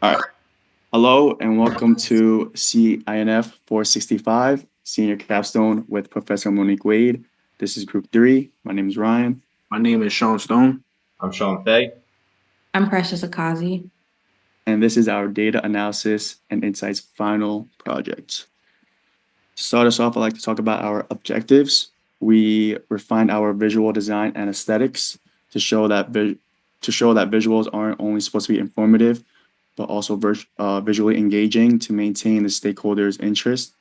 All right. Hello and welcome to CINF465 Senior Capstone with Professor Monique Wade. This is Group 3. My name is Ryan. My name is Sean Stone. I'm Sean Fay. I'm Precious Akazi. And this is our Data Analysis and Insights final project. To start us off, I'd like to talk about our objectives. We refined our visual design and aesthetics to show that visuals aren't only supposed to be informative, but also visually engaging to maintain the stakeholders' interest,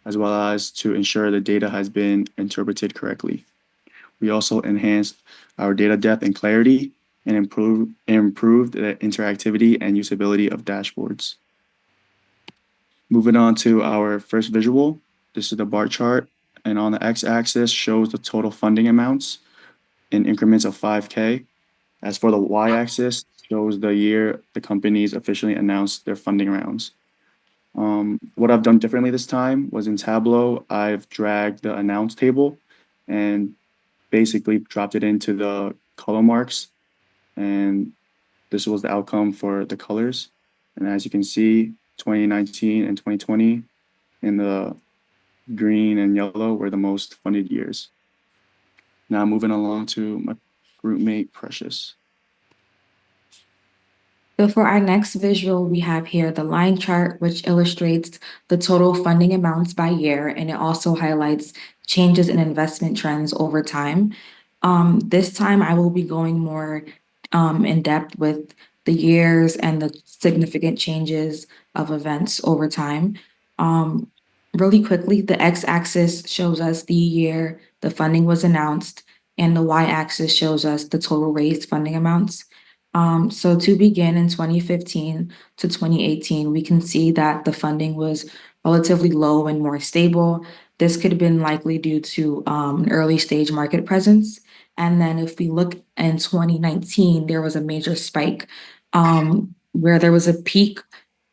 as well as to ensure the data has been interpreted correctly. We also enhanced our data depth and clarity and improved the interactivity and usability of dashboards. Moving on to our first visual, this is the bar chart, and on the x-axis shows the total funding amounts in increments of 5K. As for the y-axis, shows the year the companies officially announced their funding rounds. What I've done differently this time was in Tableau, I've dragged the announce table and basically dropped it into the color marks. And this was the outcome for the colors. And as you can see, 2019 and 2020 in the green and yellow were the most funded years. Now moving along to my group mate, Precious. So for our next visual, we have here the line chart, which illustrates the total funding amounts by year, and it also highlights changes in investment trends over time. This time, I will be going more in depth with the years and the significant changes of events over time. Um, Really quickly, the x-axis shows us the year the funding was announced, and the y-axis shows us the total raised funding amounts. So to begin in 2015 to 2018, we can see that the funding was relatively low and more stable. This could have been likely due to an early stage market presence. And then if we look in 2019, there was a major spike where there was a peak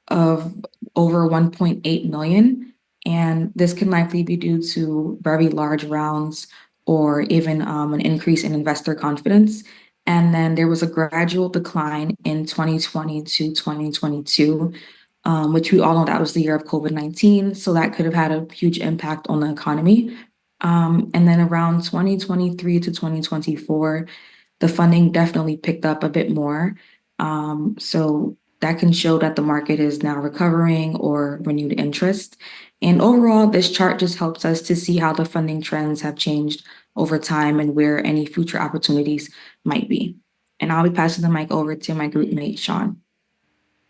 of over 1.8 million. And this can likely be due to very large rounds or even an increase in investor confidence. And then there was a gradual decline in 2020 to 2022, which we all know that was the year of COVID-19. So that could have had a huge impact on the economy. And then around 2023 to 2024, the funding definitely picked up a bit more. So that can show that the market is now recovering or renewed interest. And overall, this chart just helps us to see how the funding trends have changed over time and where any future opportunities might be. And I'll be passing the mic over to my group mate, Sean.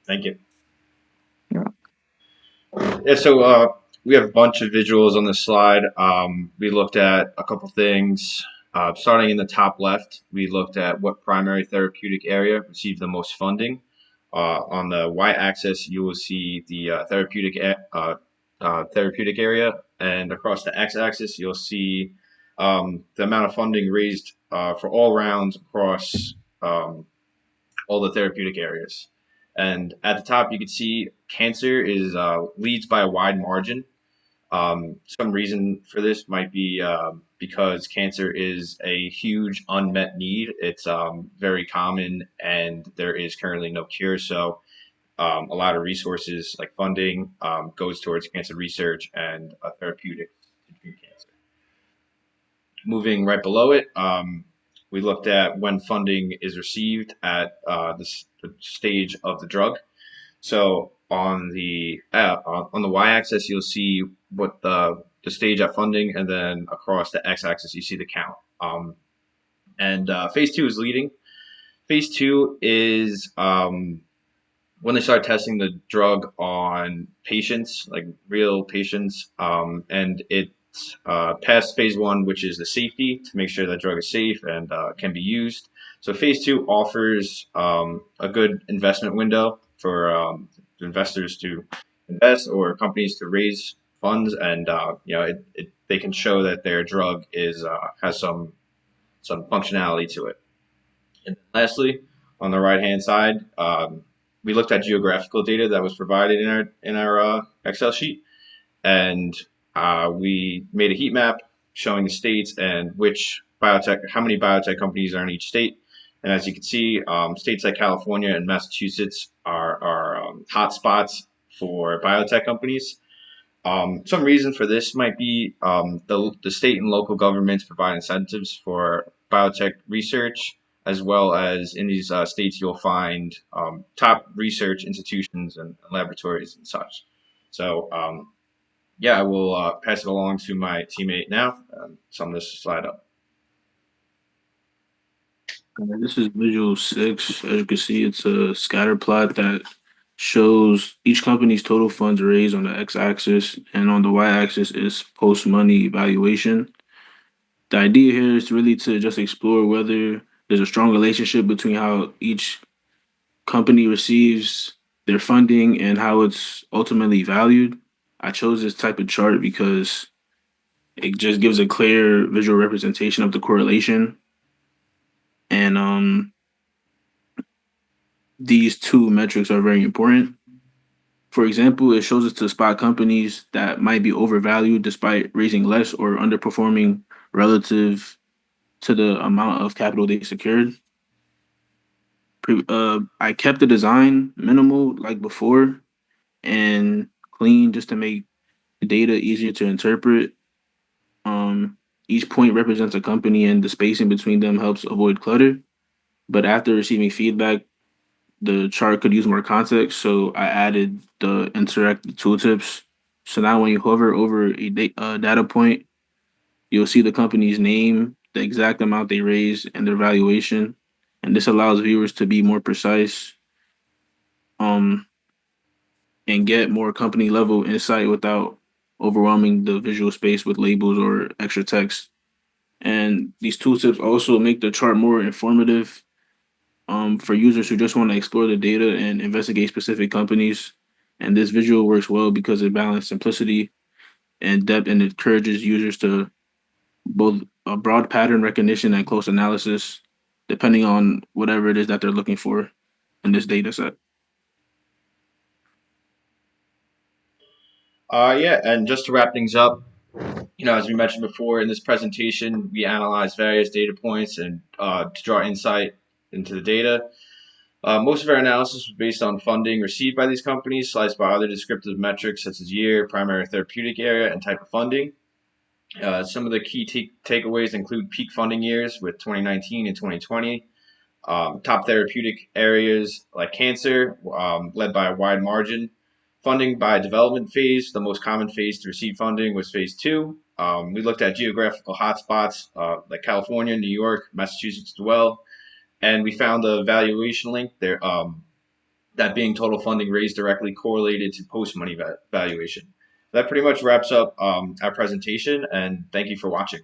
Thank you. You're welcome. Yeah, so we have a bunch of visuals on this slide. We looked at a couple things. Starting in the top left, we looked at what primary therapeutic area received the most funding. On the y-axis, you will see the therapeutic area, and across the x-axis, you'll see the amount of funding raised for all rounds across all the therapeutic areas. And at the top, you can see cancer is leads by a wide margin. Some reason for this might be because cancer is a huge unmet need. It's very common, and there is currently no cure. So a lot of resources like funding goes towards cancer research and therapeutics to treat cancer. Moving right below it, we looked at when funding is received at the stage of the drug. So on the y-axis, you'll see what the stage at funding, and then across the x-axis, you see the count. And phase two is leading. Phase two is when they start testing the drug on patients, like real patients, and it passed phase one, which is the safety to make sure that drug is safe and can be used. So phase two offers a good investment window for investors to invest or companies to raise funds, and they can show that their drug is has some functionality to it. And lastly, on the right hand side, we looked at geographical data that was provided in our Excel sheet, and we made a heat map showing the states and how many biotech companies are in each state. And as you can see, states like California and Massachusetts are hotspots for biotech companies. Some reason for this might be the state and local governments provide incentives for biotech research, as well as in these states you'll find top research institutions and laboratories and such. So yeah, I will pass it along to my teammate now. Sum this slide up. This is visual 6. As you can see, it's a scatter plot that shows each company's total funds raised on the x-axis, and on the y-axis is post-money valuation. The idea here is really to just explore whether there's a strong relationship between how each company receives their funding and how it's ultimately valued. I chose this type of chart because it just gives a clear visual representation of the correlation. And these two metrics are very important. For example, it shows us to spot companies that might be overvalued despite raising less or underperforming relative to the amount of capital they secured. I kept the design minimal like before and clean just to make the data easier to interpret. Um, each point represents a company, and the spacing between them helps avoid clutter. But after receiving feedback, the chart could use more context, so I added the interactive tooltips. So now when you hover over a data point, you'll see the company's name, the exact amount they raised, and their valuation. And this allows viewers to be more precise um, and get more company level insight without overwhelming the visual space with labels or extra text. And these tooltips also make the chart more informative for users who just want to explore the data and investigate specific companies. And this visual works well because it balances simplicity and depth and encourages users to both a broad pattern recognition and close analysis, depending on whatever it is that they're looking for in this data set. Yeah, and just to wrap things up, as we mentioned before in this presentation, we analyze various data points and to draw insight into the data. Most of our analysis was based on funding received by these companies, sliced by other descriptive metrics such as year, primary therapeutic area, and type of funding. Some of the key takeaways include peak funding years with 2019 and 2020, top therapeutic areas like cancer, led by a wide margin. Funding by development phase, the most common phase to receive funding was phase two. We looked at geographical hotspots like California, New York, Massachusetts as well, and we found a valuation link there. That being total funding raised directly correlated to post money valuation. That pretty much wraps up our presentation, and thank you for watching.